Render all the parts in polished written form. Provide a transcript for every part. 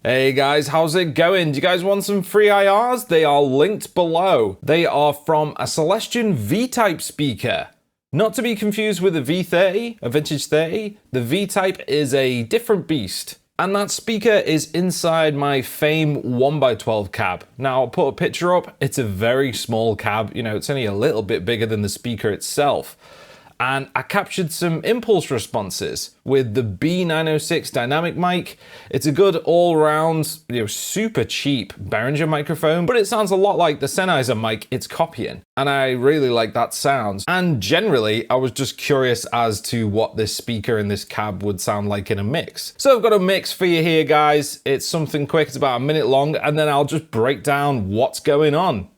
Hey guys, how's it going? Do you guys want some free IRs? They are linked below. They are from a Celestion V Type speaker. Not to be confused with a V30, a vintage 30. The V Type is a different beast. And that speaker is inside my Fame 1x12 cab. Now I'll put a picture up. It's a very small cab. You know, it's only a little bit bigger than the speaker itself. And I captured some impulse responses with the B906 dynamic mic. It's a good all-round, super cheap Behringer microphone, but it sounds a lot like the Sennheiser mic it's copying. And I really like that sound. And generally, I was just curious as to what this speaker in this cab would sound like in a mix. So I've got a mix for you here, guys. It's something quick, it's about a minute long, and then I'll just break down what's going on.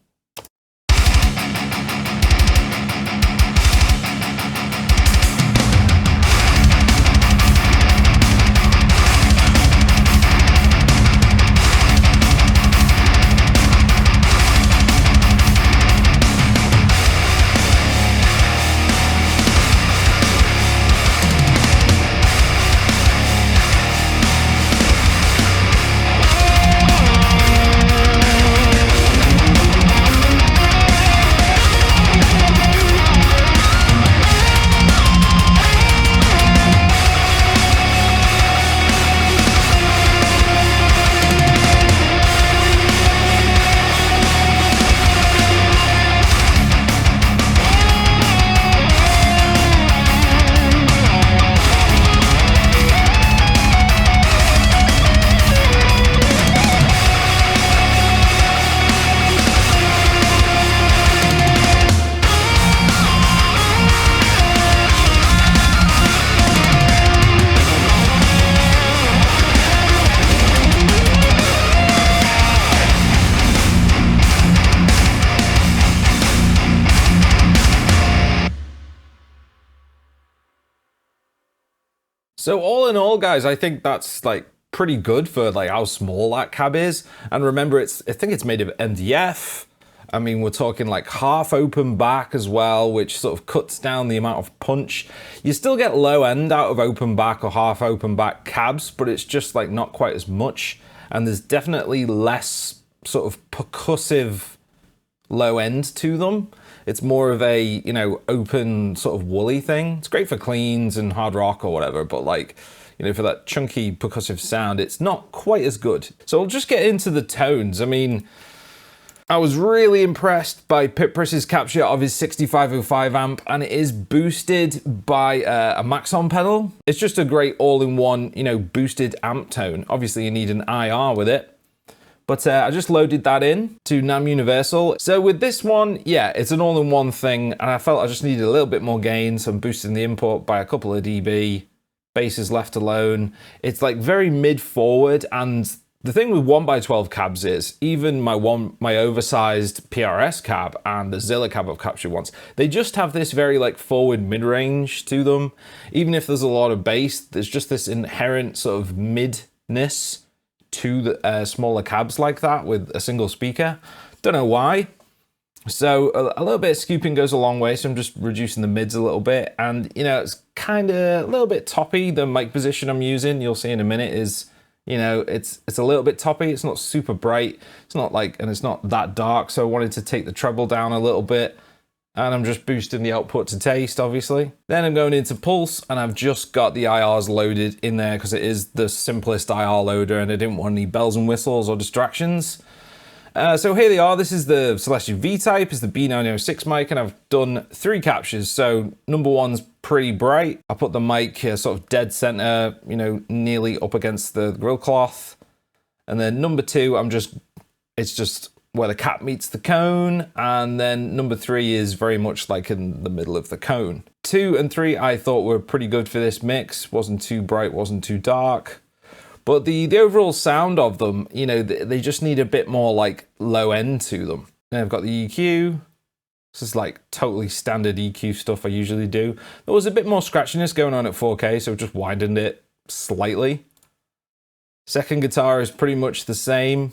So all in all, guys, I think that's like pretty good for like how small that cab is. And remember, I think it's made of MDF. I mean, we're talking like half open back as well, which sort of cuts down the amount of punch. You still get low end out of open back or half open back cabs, but it's just like not quite as much. And there's definitely less sort of percussive low end to them. It's more of a, open sort of woolly thing. It's great for cleans and hard rock or whatever, but like, for that chunky percussive sound, it's not quite as good. So I'll just get into the tones. I mean, I was really impressed by Pip Priss's capture of his 6505 amp, and it is boosted by a Maxon pedal. It's just a great all-in-one, boosted amp tone. Obviously you need an IR with it. But I just loaded that in to NAM Universal. So with this one, yeah, it's an all-in-one thing, and I felt I just needed a little bit more gain, so I'm boosting the input by a couple of dB. Bass is left alone. It's like very mid-forward, and the thing with 1x12 cabs is, even my oversized PRS cab and the Zilla cab I've captured once, they just have this very like forward mid-range to them. Even if there's a lot of bass, there's just this inherent sort of midness to the smaller cabs like that with a single speaker. Don't know why. So a little bit of scooping goes a long way, so I'm just reducing the mids a little bit. And, it's kind of a little bit toppy. The mic position I'm using, you'll see in a minute, is, it's a little bit toppy. It's not super bright. It's not like, and it's not that dark. So I wanted to take the treble down a little bit. And I'm just boosting the output to taste, obviously. Then I'm going into Pulse, and I've just got the IRs loaded in there because it is the simplest IR loader, and I didn't want any bells and whistles or distractions. So here they are. This is the Celestion V Type, it's the B906 mic, and I've done 3 captures. So number 1's pretty bright. I put the mic sort of dead center, nearly up against the grill cloth. And then number 2, it's just where the cap meets the cone, and then number 3 is very much like in the middle of the cone. 2 and 3 I thought were pretty good for this mix. Wasn't too bright, wasn't too dark. But the overall sound of them, they just need a bit more like low end to them. And I've got the EQ. This is like totally standard EQ stuff I usually do. There was a bit more scratchiness going on at 4K, so I just widened it slightly. Second guitar is pretty much the same.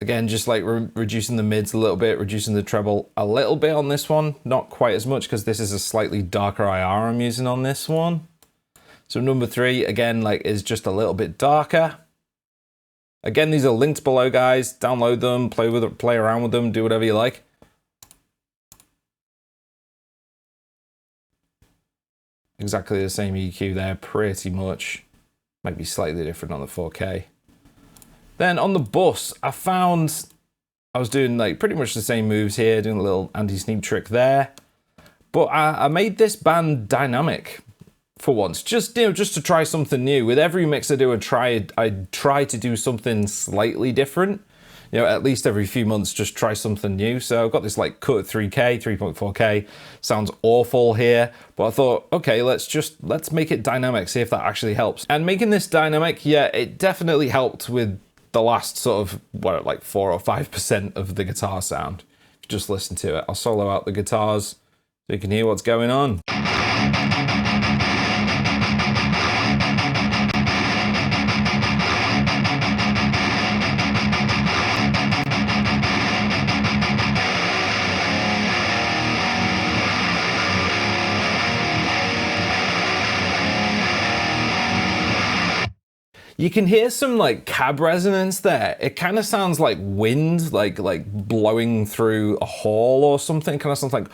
Again, just like reducing the mids a little bit, reducing the treble a little bit on this one. Not quite as much because this is a slightly darker IR I'm using on this one. So number 3, again, like is just a little bit darker. Again, these are linked below, guys. Download them, play around with them, do whatever you like. Exactly the same EQ there, pretty much. Might be slightly different on the 4K. Then on the bus, I found I was doing like pretty much the same moves here, doing a little anti-sneak trick there. But I made this band dynamic for once, just to try something new. With every mix I do, I try to do something slightly different. You know, at least every few months, just try something new. So I've got this like cut 3K, 3.4K. Sounds awful here, but I thought, okay, let's make it dynamic, see if that actually helps. And making this dynamic, yeah, it definitely helped with the last sort of, what, like 4 or 5% of the guitar sound. Just listen to it. I'll solo out the guitars so you can hear what's going on. You can hear some like cab resonance there. It kind of sounds like wind, like blowing through a hall or something. It kind of sounds like,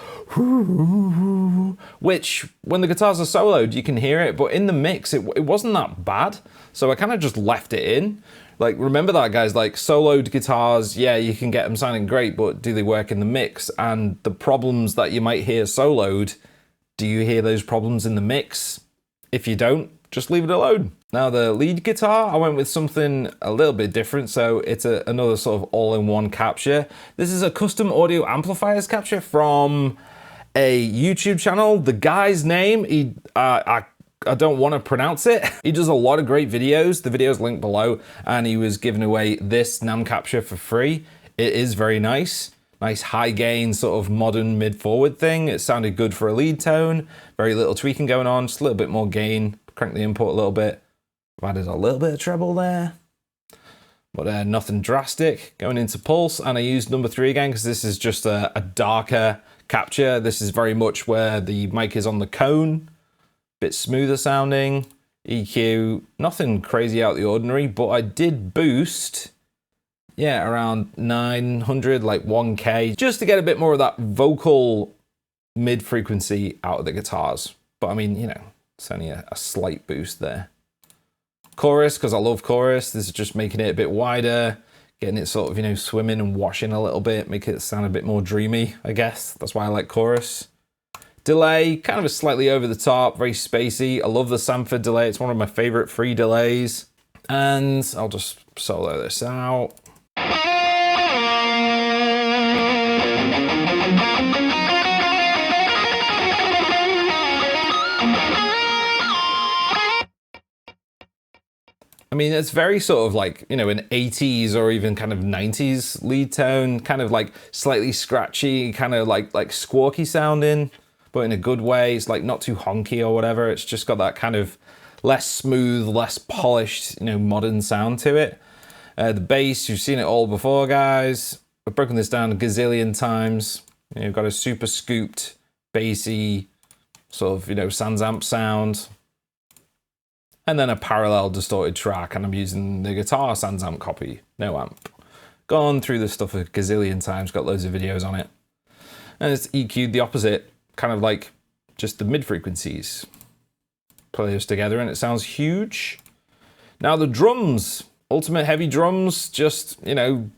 which when the guitars are soloed, you can hear it, but in the mix, it wasn't that bad. So I kind of just left it in. Like, remember that, guys, like soloed guitars, yeah, you can get them sounding great, but do they work in the mix? And the problems that you might hear soloed, do you hear those problems in the mix? If you don't, just leave it alone. Now the lead guitar, I went with something a little bit different, so it's another sort of all-in-one capture. This is a custom audio amplifiers capture from a YouTube channel. The guy's name, I don't want to pronounce it. He does a lot of great videos. The video's linked below, and he was giving away this NAM capture for free. It is very nice. Nice high gain sort of modern mid-forward thing. It sounded good for a lead tone. Very little tweaking going on, just a little bit more gain. Crank the input a little bit. I've added a little bit of treble there, but nothing drastic. Going into pulse, and I used number 3 again because this is just a darker capture. This is very much where the mic is on the cone, bit smoother sounding. EQ, nothing crazy out of the ordinary, but I did boost, yeah, around 900, like 1K, just to get a bit more of that vocal mid frequency out of the guitars. But I mean, you know, it's only a slight boost there. Chorus, because I love chorus. This is just making it a bit wider, getting it sort of, you know, swimming and washing a little bit, make it sound a bit more dreamy, I guess. That's why I like chorus. Delay, kind of a slightly over the top, very spacey. I love the Sanford delay. It's one of my favorite free delays. And I'll just solo this out. I mean, it's very sort of like, you know, an 80s or even kind of 90s lead tone, kind of like slightly scratchy, kind of like squawky sounding, but in a good way. It's like not too honky or whatever. It's just got that kind of less smooth, less polished, you know, modern sound to it. The bass, you've seen it all before, guys. I've broken this down a gazillion times. You know, you've got a super scooped, bassy, sort of, you know, Sans amp sound. And then a parallel distorted track, and I'm using the guitar Sans amp copy, no amp. Gone through this stuff a gazillion times, got loads of videos on it. And it's EQ'd the opposite, kind of like just the mid frequencies. Play those together and it sounds huge. Now the drums, Ultimate Heavy Drums, just, you know,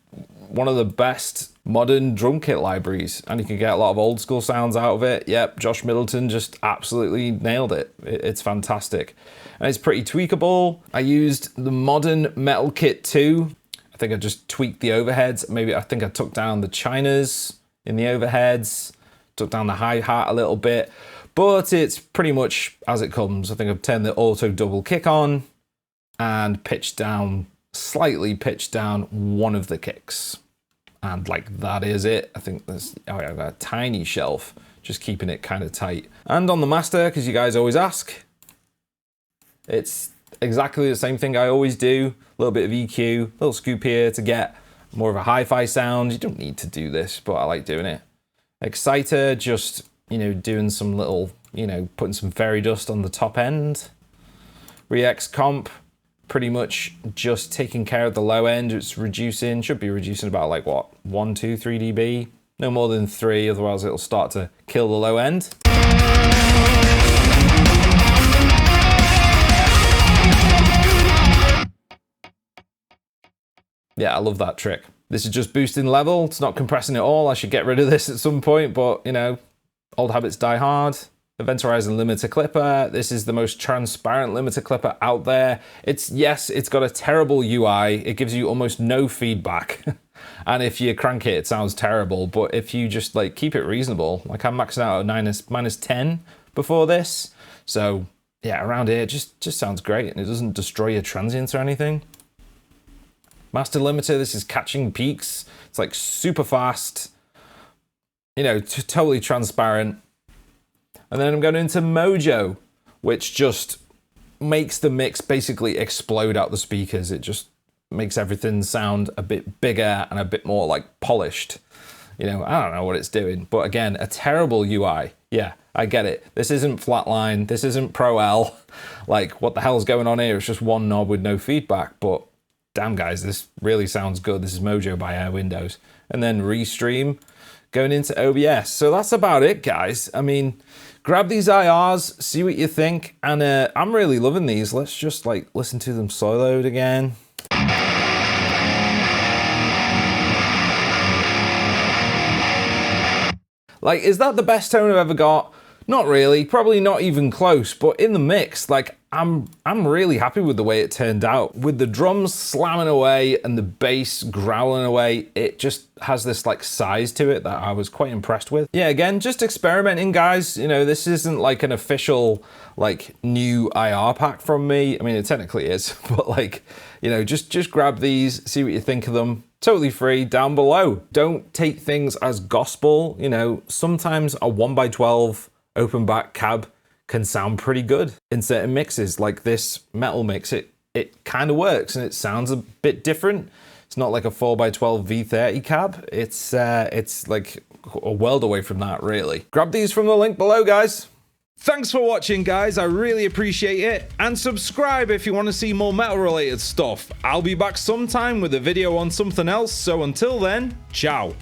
one of the best modern drum kit libraries, and you can get a lot of old school sounds out of it. Yep, Josh Middleton just absolutely nailed it. It's fantastic. And it's pretty tweakable. I used the modern Metal Kit 2. I think I just tweaked the overheads. Maybe I think I took down the chinas in the overheads, took down the hi-hat a little bit, but it's pretty much as it comes. I think I've turned the auto double kick on and pitched down, slightly pitched down one of the kicks. And like that is it. I think there's, oh yeah, I've got a tiny shelf, just keeping it kind of tight. And on the master, because you guys always ask, it's exactly the same thing I always do. A little bit of EQ, a little scoop here to get more of a hi-fi sound. You don't need to do this, but I like doing it. Exciter, just, you know, doing some little, you know, putting some fairy dust on the top end. Re-X comp, pretty much just taking care of the low end. It's reducing, should be reducing about like what, 1, 2, 3 dB? No more than 3, otherwise it'll start to kill the low end. Yeah, I love that trick. This is just boosting level. It's not compressing at all. I should get rid of this at some point, but you know, old habits die hard. Event Horizon limiter clipper. This is the most transparent limiter clipper out there. Yes, it's got a terrible UI. It gives you almost no feedback. And if you crank it, it sounds terrible. But if you just like keep it reasonable, like I'm maxing out at minus 10 before this. So yeah, around here, it just sounds great. And it doesn't destroy your transients or anything. Master limiter, this is catching peaks. It's like super fast, you know, totally transparent. And then I'm going into Mojo, which just makes the mix basically explode out the speakers. It just makes everything sound a bit bigger and a bit more like polished. You know, I don't know what it's doing, but again, a terrible UI. Yeah, I get it. This isn't Flatline. This isn't Pro L. Like, what the hell's going on here? It's just one knob with no feedback, but damn guys, this really sounds good. This is Mojo by Air Windows. And then Restream going into OBS. So that's about it, guys. I mean, grab these IRs, see what you think. And I'm really loving these. Let's just like listen to them soloed again. Like, is that the best tone I've ever got? Not really, probably not even close, but in the mix, like I'm really happy with the way it turned out. With the drums slamming away and the bass growling away, it just has this like size to it that I was quite impressed with. Yeah, again, just experimenting, guys. You know, this isn't like an official like new IR pack from me. I mean, it technically is, but like, you know, just grab these, see what you think of them. Totally free down below. Don't take things as gospel. You know, sometimes a 1x12 open back cab can sound pretty good in certain mixes. Like this metal mix, it kind of works and it sounds a bit different. It's not like a 4x12 V30 cab. It's like a world away from that, really. Grab these from the link below, guys. Thanks for watching, guys. I really appreciate it. And subscribe if you want to see more metal related stuff. I'll be back sometime with a video on something else. So until then, ciao.